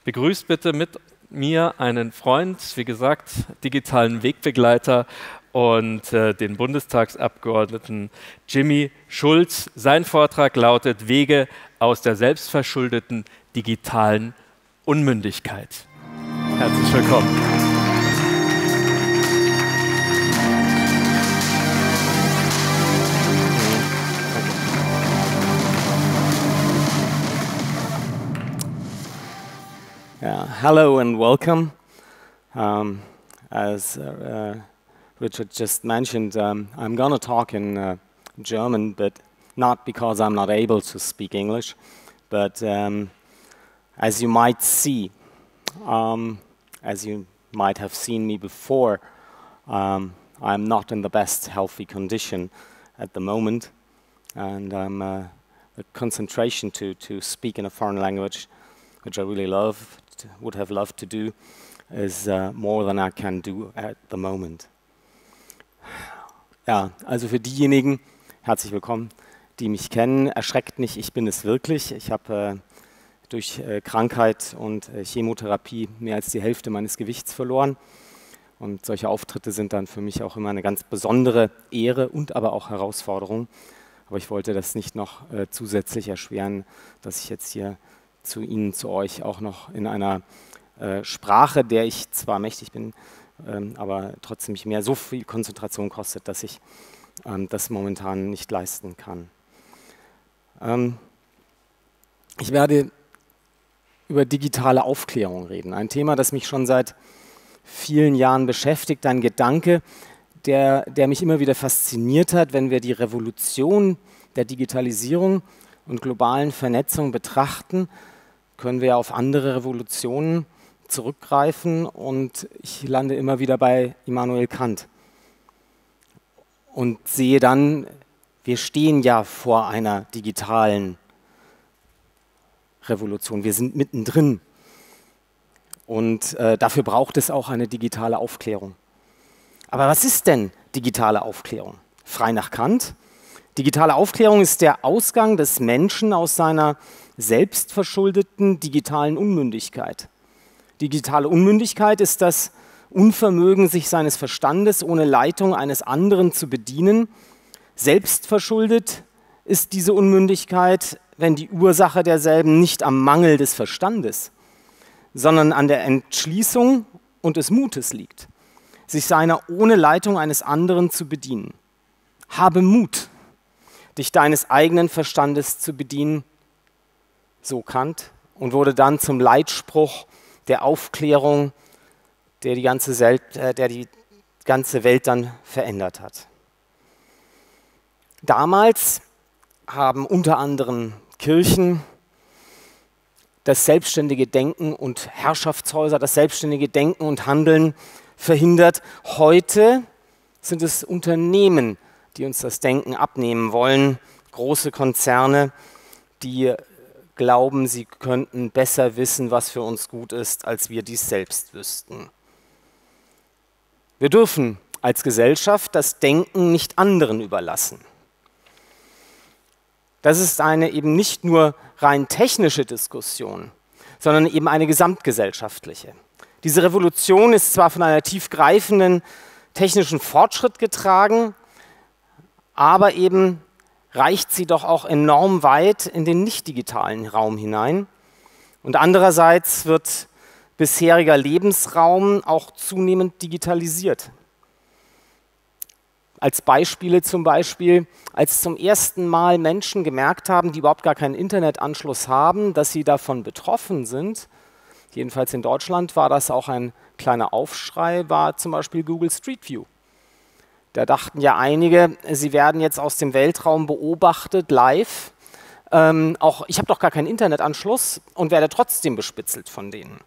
Begrüßt bitte mit mir einen Freund, wie gesagt, digitalen Wegbegleiter und den Bundestagsabgeordneten Jimmy Schulz. Sein Vortrag lautet Wege aus der selbstverschuldeten digitalen Unmündigkeit. Herzlich willkommen. Hello and welcome. As Richard just mentioned, I'm going to talk in German, but not because I'm not able to speak English, but as you might see, as you might have seen me before, I'm not in the best healthy condition at the moment, and the concentration to speak in a foreign language, which I really would have loved to do, is more than I can do at the moment. Ja, also für diejenigen, herzlich willkommen, die mich kennen, erschreckt nicht, ich bin es wirklich. Ich habe durch Krankheit und Chemotherapie mehr als die Hälfte meines Gewichts verloren. Und solche Auftritte sind dann für mich auch immer eine ganz besondere Ehre und aber auch Herausforderung. Aber ich wollte das nicht noch zusätzlich erschweren, dass ich jetzt hier zu Ihnen, zu euch auch noch in einer Sprache, der ich zwar mächtig bin, aber trotzdem mich mehr so viel Konzentration kostet, dass ich das momentan nicht leisten kann. Ich werde über digitale Aufklärung reden, ein Thema, das mich schon seit vielen Jahren beschäftigt, ein Gedanke, der mich immer wieder fasziniert hat, wenn wir die Revolution der Digitalisierung und globalen Vernetzung betrachten, können wir auf andere Revolutionen zurückgreifen und ich lande immer wieder bei Immanuel Kant und sehe dann, wir stehen ja vor einer digitalen Revolution, wir sind mittendrin und dafür braucht es auch eine digitale Aufklärung. Aber was ist denn digitale Aufklärung? Frei nach Kant. Digitale Aufklärung ist der Ausgang des Menschen aus seiner selbstverschuldeten digitalen Unmündigkeit. Digitale Unmündigkeit ist das Unvermögen, sich seines Verstandes ohne Leitung eines anderen zu bedienen. Selbstverschuldet ist diese Unmündigkeit, wenn die Ursache derselben nicht am Mangel des Verstandes, sondern an der Entschließung und des Mutes liegt, sich seiner ohne Leitung eines anderen zu bedienen. Habe Mut, dich deines eigenen Verstandes zu bedienen, so Kant, und wurde dann zum Leitspruch der Aufklärung, der die ganze Welt dann verändert hat. Damals haben unter anderem Kirchen das selbstständige Denken und Herrschaftshäuser, das selbstständige Denken und Handeln verhindert. Heute sind es Unternehmen, die uns das Denken abnehmen wollen, große Konzerne, die glauben, sie könnten besser wissen, was für uns gut ist, als wir dies selbst wüssten. Wir dürfen als Gesellschaft das Denken nicht anderen überlassen. Das ist eine eben nicht nur rein technische Diskussion, sondern eben eine gesamtgesellschaftliche. Diese Revolution ist zwar von einer tiefgreifenden technischen Fortschritt getragen, aber eben reicht sie doch auch enorm weit in den nicht-digitalen Raum hinein. Und andererseits wird bisheriger Lebensraum auch zunehmend digitalisiert. Als Beispiele zum Beispiel, als zum ersten Mal Menschen gemerkt haben, die überhaupt gar keinen Internetanschluss haben, dass sie davon betroffen sind, jedenfalls in Deutschland war das auch ein kleiner Aufschrei, war zum Beispiel Google Street View. Da dachten ja einige, sie werden jetzt aus dem Weltraum beobachtet, live. Auch ich habe doch gar keinen Internetanschluss und werde trotzdem bespitzelt von denen.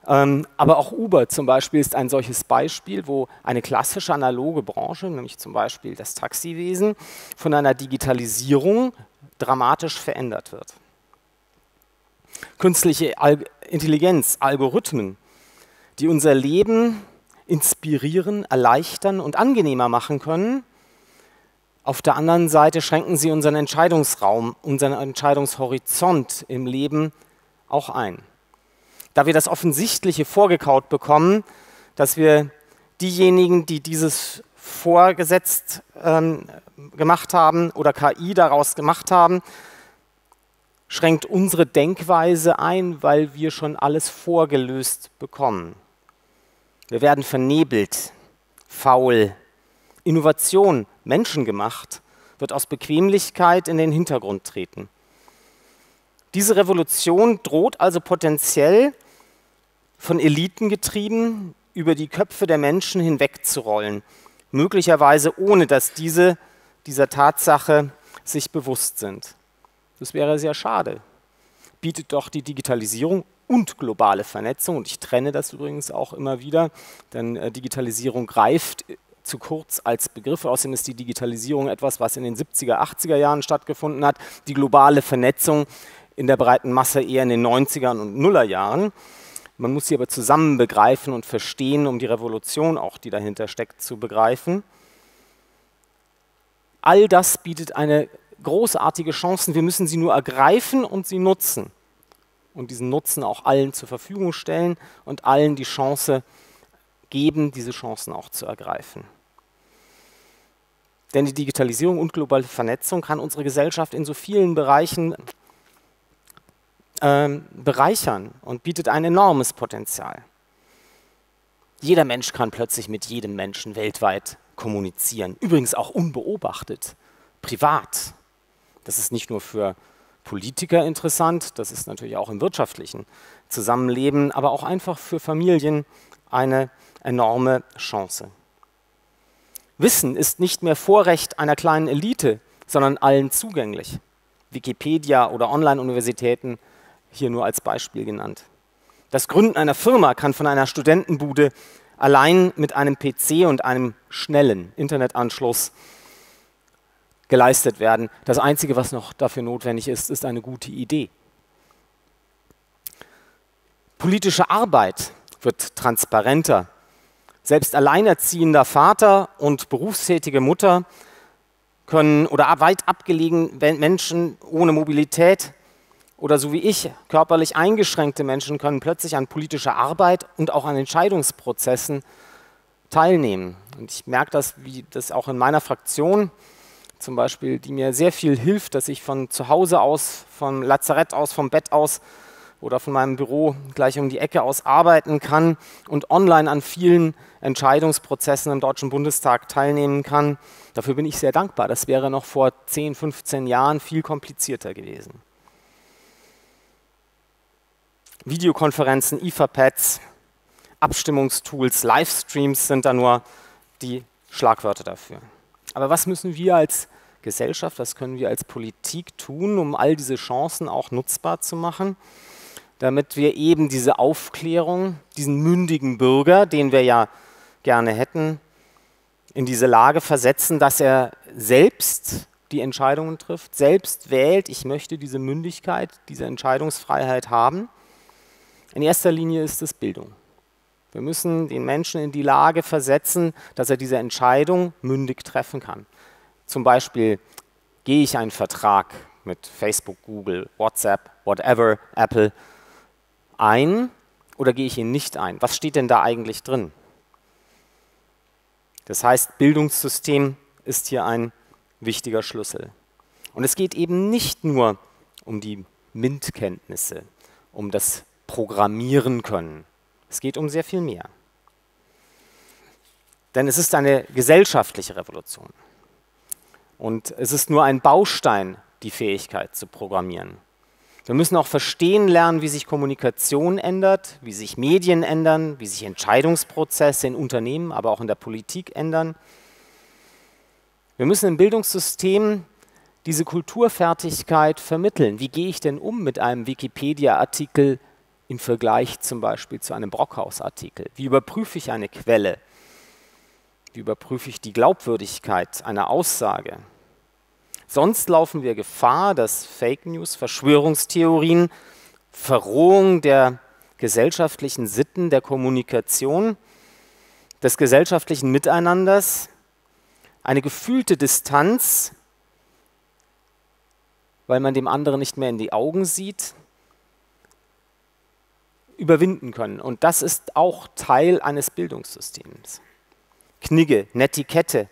Aber auch Uber zum Beispiel ist ein solches Beispiel, wo eine klassische analoge Branche, nämlich zum Beispiel das Taxiwesen, von einer Digitalisierung dramatisch verändert wird. Künstliche Intelligenz, Algorithmen, die unser Leben inspirieren, erleichtern und angenehmer machen können. Auf der anderen Seite schränken sie unseren Entscheidungsraum, unseren Entscheidungshorizont im Leben auch ein. da wir das Offensichtliche vorgekaut bekommen, dass wir diejenigen, die dieses vorgesetzt gemacht haben oder KI daraus gemacht haben, schränkt unsere Denkweise ein, weil wir schon alles vorgelöst bekommen. Wir werden vernebelt, faul. Innovation, menschengemacht, wird aus Bequemlichkeit in den Hintergrund treten. Diese Revolution droht also potenziell von Eliten getrieben, über die Köpfe der Menschen hinwegzurollen, möglicherweise ohne dass diese dieser Tatsache sich bewusst sind. Das wäre sehr schade. Bietet doch die Digitalisierung und globale Vernetzung, und ich trenne das übrigens auch immer wieder, denn Digitalisierung greift zu kurz als Begriff. Außerdem ist die Digitalisierung etwas, was in den 70er, 80er Jahren stattgefunden hat, die globale Vernetzung in der breiten Masse eher in den 90er und Nullerjahren. Man muss sie aber zusammen begreifen und verstehen, um die Revolution auch, die dahinter steckt, zu begreifen. All das bietet eine großartige Chance. Wir müssen sie nur ergreifen und sie nutzen. Und diesen Nutzen auch allen zur Verfügung stellen und allen die Chance geben, diese Chancen auch zu ergreifen. Denn die Digitalisierung und globale Vernetzung kann unsere Gesellschaft in so vielen Bereichen bereichern und bietet ein enormes Potenzial. Jeder Mensch kann plötzlich mit jedem Menschen weltweit kommunizieren, übrigens auch unbeobachtet, privat. Das ist nicht nur für Politiker interessant, das ist natürlich auch im wirtschaftlichen Zusammenleben, aber auch einfach für Familien eine enorme Chance. Wissen ist nicht mehr Vorrecht einer kleinen Elite, sondern allen zugänglich. Wikipedia oder Online-Universitäten hier nur als Beispiel genannt. Das Gründen einer Firma kann von einer Studentenbude allein mit einem PC und einem schnellen Internetanschluss geleistet werden. Das Einzige, was noch dafür notwendig ist, ist eine gute Idee. Politische Arbeit wird transparenter. Selbst alleinerziehender Vater und berufstätige Mutter können oder weit abgelegen Menschen ohne Mobilität oder so wie ich, körperlich eingeschränkte Menschen können plötzlich an politischer Arbeit und auch an Entscheidungsprozessen teilnehmen. Und ich merke das, wie das auch in meiner Fraktion zum Beispiel, die mir sehr viel hilft, dass ich von zu Hause aus, vom Lazarett aus, vom Bett aus oder von meinem Büro gleich um die Ecke aus arbeiten kann und online an vielen Entscheidungsprozessen im Deutschen Bundestag teilnehmen kann. Dafür bin ich sehr dankbar. Das wäre noch vor 10, 15 Jahren viel komplizierter gewesen. Videokonferenzen, IFA-Pads, Abstimmungstools, Livestreams sind da nur die Schlagwörter dafür. Aber was müssen wir als Gesellschaft, was können wir als Politik tun, um all diese Chancen auch nutzbar zu machen, damit wir eben diese Aufklärung, diesen mündigen Bürger, den wir ja gerne hätten, in diese Lage versetzen, dass er selbst die Entscheidungen trifft, selbst wählt, ich möchte diese Mündigkeit, diese Entscheidungsfreiheit haben. In erster Linie ist es Bildung. Wir müssen den Menschen in die Lage versetzen, dass er diese Entscheidung mündig treffen kann. Zum Beispiel, gehe ich einen Vertrag mit Facebook, Google, WhatsApp, whatever, Apple ein oder gehe ich ihn nicht ein? Was steht denn da eigentlich drin? Das heißt, Bildungssystem ist hier ein wichtiger Schlüssel. Und es geht eben nicht nur um die MINT-Kenntnisse, um das Programmieren können. Es geht um sehr viel mehr. Denn es ist eine gesellschaftliche Revolution. Und es ist nur ein Baustein, die Fähigkeit zu programmieren. Wir müssen auch verstehen lernen, wie sich Kommunikation ändert, wie sich Medien ändern, wie sich Entscheidungsprozesse in Unternehmen, aber auch in der Politik ändern. Wir müssen im Bildungssystem diese Kulturfertigkeit vermitteln. Wie gehe ich denn um mit einem Wikipedia-Artikel im Vergleich zum Beispiel zu einem Brockhaus-Artikel? Wie überprüfe ich eine Quelle? Wie überprüfe ich die Glaubwürdigkeit einer Aussage? Sonst laufen wir Gefahr, dass Fake News, Verschwörungstheorien, Verrohung der gesellschaftlichen Sitten, der Kommunikation, des gesellschaftlichen Miteinanders, eine gefühlte Distanz, weil man dem anderen nicht mehr in die Augen sieht, überwinden können. Und das ist auch Teil eines Bildungssystems. Knigge, Netiquette,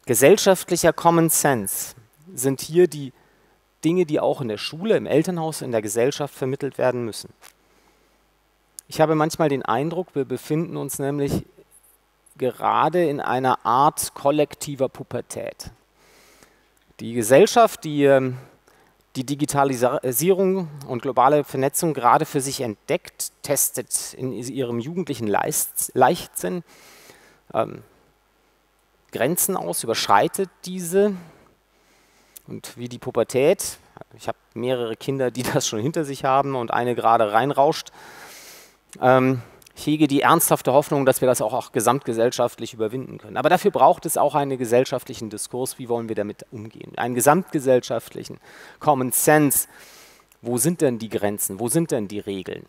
gesellschaftlicher Common Sense sind hier die Dinge, die auch in der Schule, im Elternhaus, in der Gesellschaft vermittelt werden müssen. Ich habe manchmal den Eindruck, wir befinden uns nämlich gerade in einer Art kollektiver Pubertät. Die Gesellschaft, die Digitalisierung und globale Vernetzung gerade für sich entdeckt, testet in ihrem jugendlichen Leichtsinn Grenzen aus, überschreitet diese. Und wie die Pubertät, ich habe mehrere Kinder, die das schon hinter sich haben und eine gerade reinrauscht, ich hege die ernsthafte Hoffnung, dass wir das auch gesamtgesellschaftlich überwinden können. Aber dafür braucht es auch einen gesellschaftlichen Diskurs, wie wollen wir damit umgehen. Einen gesamtgesellschaftlichen Common Sense. Wo sind denn die Grenzen, wo sind denn die Regeln?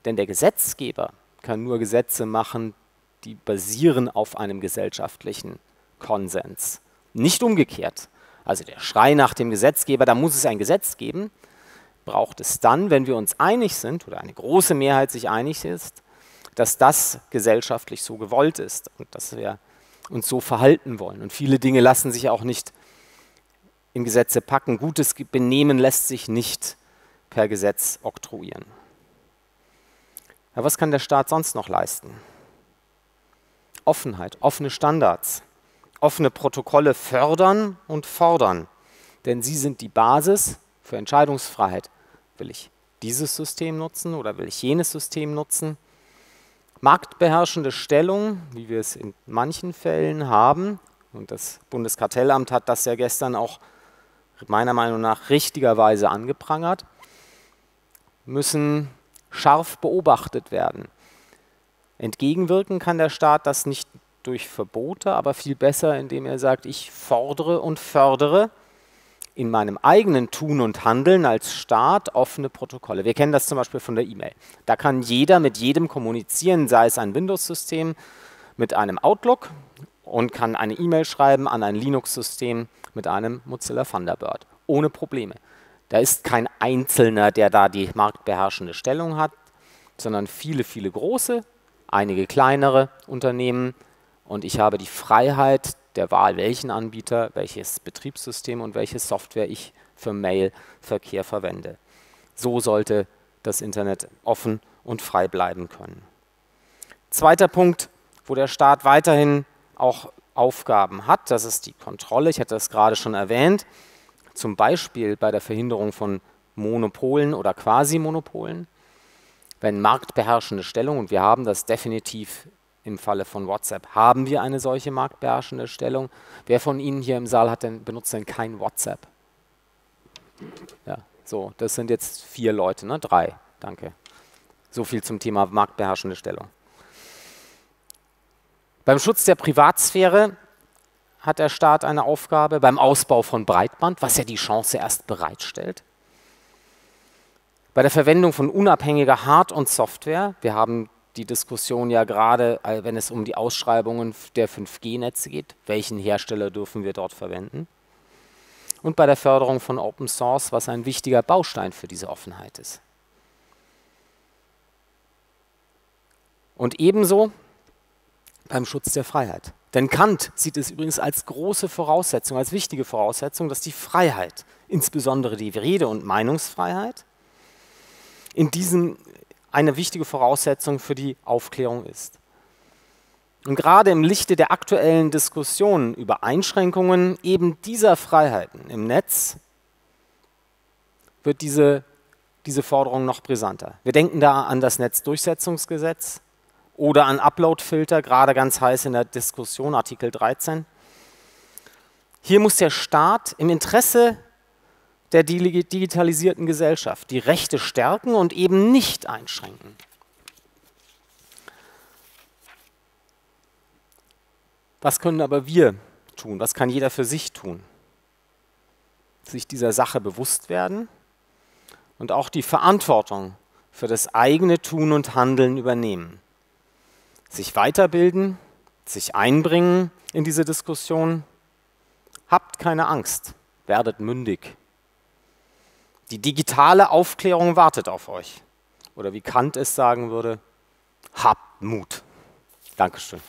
Denn der Gesetzgeber kann nur Gesetze machen, die basieren auf einem gesellschaftlichen Konsens. Nicht umgekehrt. Also der Schrei nach dem Gesetzgeber, da muss es ein Gesetz geben, braucht es dann, wenn wir uns einig sind oder eine große Mehrheit sich einig ist, dass das gesellschaftlich so gewollt ist und dass wir uns so verhalten wollen. Und viele Dinge lassen sich auch nicht in Gesetze packen. Gutes Benehmen lässt sich nicht per Gesetz oktroyieren. Ja, was kann der Staat sonst noch leisten? Offenheit, offene Standards, offene Protokolle fördern und fordern, denn sie sind die Basis für Entscheidungsfreiheit. Will ich dieses System nutzen oder will ich jenes System nutzen? Marktbeherrschende Stellung, wie wir es in manchen Fällen haben, und das Bundeskartellamt hat das ja gestern auch meiner Meinung nach richtigerweise angeprangert, müssen scharf beobachtet werden. Entgegenwirken kann der Staat das nicht durch Verbote, aber viel besser, indem er sagt, ich fordere und fördere in meinem eigenen Tun und Handeln als Staat offene Protokolle. Wir kennen das zum Beispiel von der E-Mail. Da kann jeder mit jedem kommunizieren, sei es ein Windows-System mit einem Outlook und kann eine E-Mail schreiben an ein Linux-System mit einem Mozilla Thunderbird. Ohne Probleme. Da ist kein Einzelner, der da die marktbeherrschende Stellung hat, sondern viele, viele große, einige kleinere Unternehmen. Und ich habe die Freiheit der Wahl, welchen Anbieter, welches Betriebssystem und welche Software ich für Mailverkehr verwende. So sollte das Internet offen und frei bleiben können. Zweiter Punkt, wo der Staat weiterhin auch Aufgaben hat, das ist die Kontrolle. Ich hatte das gerade schon erwähnt, zum Beispiel bei der Verhinderung von Monopolen oder Quasi-Monopolen. Wenn marktbeherrschende Stellung, und wir haben das definitiv im Falle von WhatsApp, haben wir eine solche marktbeherrschende Stellung. Wer von Ihnen hier im Saal benutzt denn kein WhatsApp? Ja, so, das sind jetzt 4 Leute, ne? 3, danke. So viel zum Thema marktbeherrschende Stellung. Beim Schutz der Privatsphäre hat der Staat eine Aufgabe, beim Ausbau von Breitband, was ja die Chance erst bereitstellt. Bei der Verwendung von unabhängiger Hard- und Software, wir haben die Diskussion ja gerade, wenn es um die Ausschreibungen der 5G-Netze geht, welchen Hersteller dürfen wir dort verwenden? Und bei der Förderung von Open Source, was ein wichtiger Baustein für diese Offenheit ist. Und ebenso beim Schutz der Freiheit. Denn Kant sieht es übrigens als große Voraussetzung, als wichtige Voraussetzung, dass die Freiheit, insbesondere die Rede- und Meinungsfreiheit, in diesem eine wichtige Voraussetzung für die Aufklärung ist. Und gerade im Lichte der aktuellen Diskussionen über Einschränkungen eben dieser Freiheiten im Netz wird diese Forderung noch brisanter. Wir denken da an das Netzdurchsetzungsgesetz oder an Uploadfilter, gerade ganz heiß in der Diskussion, Artikel 13. Hier muss der Staat im Interesse der digitalisierten Gesellschaft die Rechte stärken und eben nicht einschränken. Was können aber wir tun? Was kann jeder für sich tun? Sich dieser Sache bewusst werden und auch die Verantwortung für das eigene Tun und Handeln übernehmen. Sich weiterbilden, sich einbringen in diese Diskussion. Habt keine Angst, werdet mündig. Die digitale Aufklärung wartet auf euch. oder wie Kant es sagen würde, habt Mut. Dankeschön.